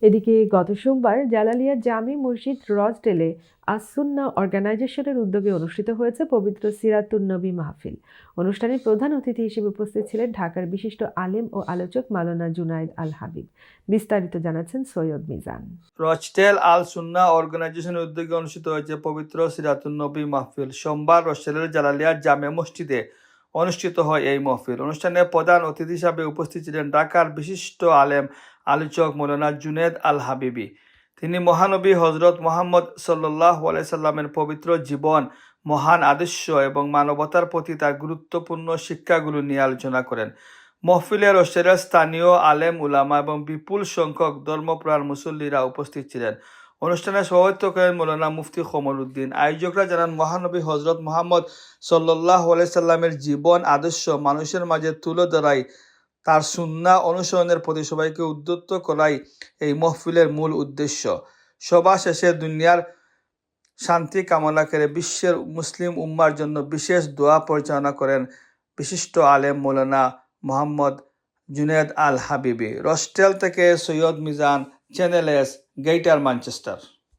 এদিকে গত সোমবার জালালিয়া জামে মসজিদ রজডেলে আস-সুন্নাহ অর্গানাইজেশনের উদ্যোগে অনুষ্ঠিত হয়েছে পবিত্র সিরাতুন নবী মাহফিল। অনুষ্ঠানে প্রধান অতিথি হিসেবে উপস্থিত ছিলেন ঢাকার বিশিষ্ট আলেম ও আলোচক মাওলানা জুনায়েদ আল হাবিব। বিস্তারিত জানাচ্ছেন সৈয়দ মিজান। রচটেল আল সুন্নাহ অর্গানাইজেশনের উদ্যোগে অনুষ্ঠিত হয়েছে পবিত্র সিরাতুন নবী মাহফিল। সোমবার রচটেলের জালালিয়া জামে মসজিদে অনুষ্ঠিত হয় এই মাহফিল। অনুষ্ঠানে প্রধান অতিথি হিসাবে উপস্থিত ছিলেন ঢাকার বিশিষ্ট আলেম আলোচক মাওলানা জুনায়েদ আল হাবিবি। তিনি মহানবী হজরত মুহাম্মদ সাল্লাল্লাহু আলাইহি সাল্লামের পবিত্র জীবন, মহান আদর্শ এবং মানবতার প্রতি তার গুরুত্বপূর্ণ শিক্ষাগুলো নিয়ে আলোচনা করেন। মহফিলে রচটেলের স্থানীয় আলেম উলামা এবং বিপুল সংখ্যক ধর্মপ্রাণ মুসল্লিরা উপস্থিত ছিলেন। অনুষ্ঠানে সভাপতিত্ব করেন মৌলানা মুফতি কমল উদ্দিন। আয়োজকরা জানান, মহানবী হজরত মুহাম্মদ সাল্লাল্লাহু আলাইহি সাল্লামের জীবন আদর্শ মানুষের মাঝে তুলে ধরাই, তার সুন্নাহ অনুসরণের প্রতি সবাইকে উদ্বুদ্ধ করাই এই মহফিলের মূল উদ্দেশ্য। সভা শেষে দুনিয়ার শান্তি কামনা করে বিশ্বের মুসলিম উম্মার জন্য বিশেষ দোয়া পরিচালনা করেন বিশিষ্ট আলেম মৌলানা মোহাম্মদ জুনায়েদ আল হাবিবি। রচটেল থেকে Syed Mizan, channel S, greater Manchester.